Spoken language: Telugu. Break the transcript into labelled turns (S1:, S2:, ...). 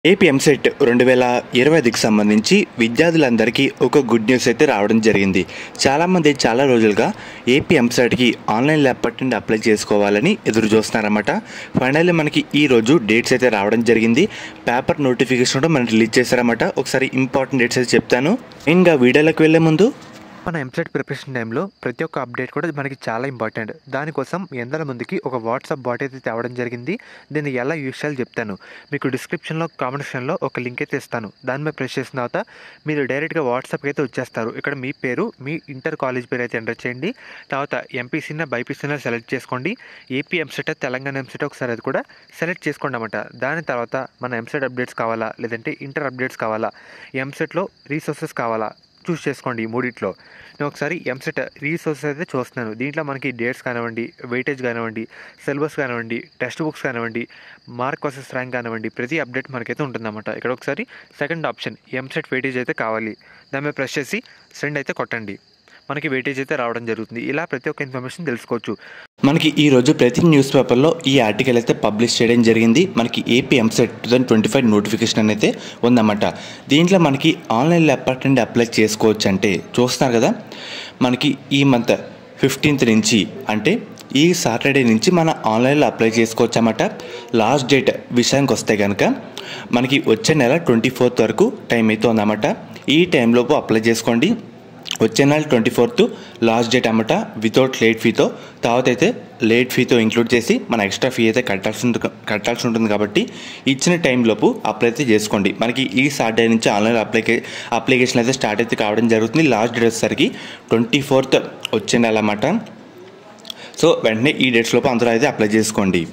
S1: ఏపీ ఎంసెట్ 2020కి సంబంధించి విద్యార్థులందరికీ ఒక గుడ్ న్యూస్ అయితే రావడం జరిగింది. చాలామంది చాలా రోజులుగా ఏపీ ఎంసెట్కి ఆన్లైన్ ల్యాబ్ నుండి అప్లై చేసుకోవాలని ఎదురు చూస్తున్నారన్నమాట. ఫైనల్లీ మనకి ఈరోజు డేట్స్ అయితే రావడం జరిగింది. పేపర్ నోటిఫికేషన్ కూడా మనకి రిలీజ్ చేశారన్నమాట. ఒకసారి ఇంపార్టెంట్ డేట్స్ అయితే చెప్తాను. మెయిన్గా వీడియోలోకి వెళ్ళే ముందు
S2: మన ఎంసెట్ ప్రిపరేషన్ టైంలో ప్రతి ఒక్క అప్డేట్ కూడా మనకి చాలా ఇంపార్టెంట్. దానికోసం ఎందరి ముందుకి ఒక వాట్సాప్ బాట్ అయితే తేవడం జరిగింది. దీన్ని ఎలా యూజ్ చేయాలో చెప్తాను. మీకు డిస్క్రిప్షన్లో కామెంట్ సెక్షన్లో ఒక లింక్ అయితే ఇస్తాను. దాని మీద ప్రెస్ చేసిన తర్వాత మీరు డైరెక్ట్గా వాట్సాప్కి అయితే వచ్చేస్తారు. ఇక్కడ మీ పేరు, మీ ఇంటర్ కాలేజ్ పేరు అయితే ఎంటర్ చేయండి. తర్వాత ఎంపీసీనా బైపీసీనా సెలెక్ట్ చేసుకోండి. ఏపీ ఎంసెట్ తెలంగాణ ఎంసెట్ ఒకసారి అది కూడా సెలెక్ట్ చేసుకోండి అన్నమాట. దాని తర్వాత మన ఎంసెట్ అప్డేట్స్ కావాలా, లేదంటే ఇంటర్ అప్డేట్స్ కావాలా, ఎంసెట్లో రీసోర్సెస్ కావాలా చూస్ చేసుకోండి. ఈ మూడిట్లో నేను ఒకసారి ఎంసెట్ రీసోర్సెస్ అయితే చూస్తున్నాను. దీంట్లో మనకి డేట్స్ కానివ్వండి, వెయిటేజ్ కానివ్వండి, సిలబస్ కానివ్వండి, టెక్స్ట్ బుక్స్ కానివ్వండి, మార్క్ వర్సెస్ ర్యాంక్ కానివ్వండి, ప్రతి అప్డేట్ మనకైతే ఉంటుందన్నమాట. ఇక్కడ ఒకసారి సెకండ్ ఆప్షన్ ఎంసెట్ వెయిటేజ్ అయితే కావాలి, దాని మీద ప్రెస్ చేసి సెండ్ అయితే కొట్టండి. మనకి వెయిటేజ్ అయితే రావడం జరుగుతుంది. ఇలా ప్రతి ఒక్క ఇన్ఫర్మేషన్ తెలుసుకోవచ్చు.
S1: మనకి ఈరోజు ప్రతి న్యూస్ పేపర్లో ఈ ఆర్టికల్ అయితే పబ్లిష్ చేయడం జరిగింది. మనకి ఏపీ ఎంసెట్ 2025 నోటిఫికేషన్ అయితే ఉందన్నమాట. దీంట్లో మనకి ఆన్లైన్ ల్యాబ్ నుండి అప్లై చేసుకోవచ్చు అంటే చూస్తున్నారు కదా. మనకి ఈ మంత్ 15th నుంచి అంటే ఈ సాటర్డే నుంచి మన ఆన్లైన్లో అప్లై చేసుకోవచ్చు అన్నమాట. లాస్ట్ డేట్ విషయానికి వస్తే కనుక మనకి వచ్చే నెల 24th వరకు టైం అయితే ఉందన్నమాట. ఈ టైంలోపు అప్లై చేసుకోండి. వచ్చే నెల 24th లాస్ట్ డేట్ అన్నమాట, వితౌట్ లేట్ ఫీతో. తర్వాత అయితే లేట్ ఫీతో ఇంక్లూడ్ చేసి మన ఎక్స్ట్రా ఫీ అయితే కట్టాల్సి ఉంటుంది. కాబట్టి ఇచ్చిన టైంలోపు అప్లై అయితే చేసుకోండి. మనకి ఈ సాటర్డే నుంచి ఆన్లైన్ అప్లికేషన్ అయితే స్టార్ట్ అయితే కావడం జరుగుతుంది. లాస్ట్ డేట్ వచ్చేసరికి 24th వచ్చే నెల అన్నమాట. సో వెంటనే ఈ డేట్స్ లోపు అందరూ అయితే అప్లై చేసుకోండి.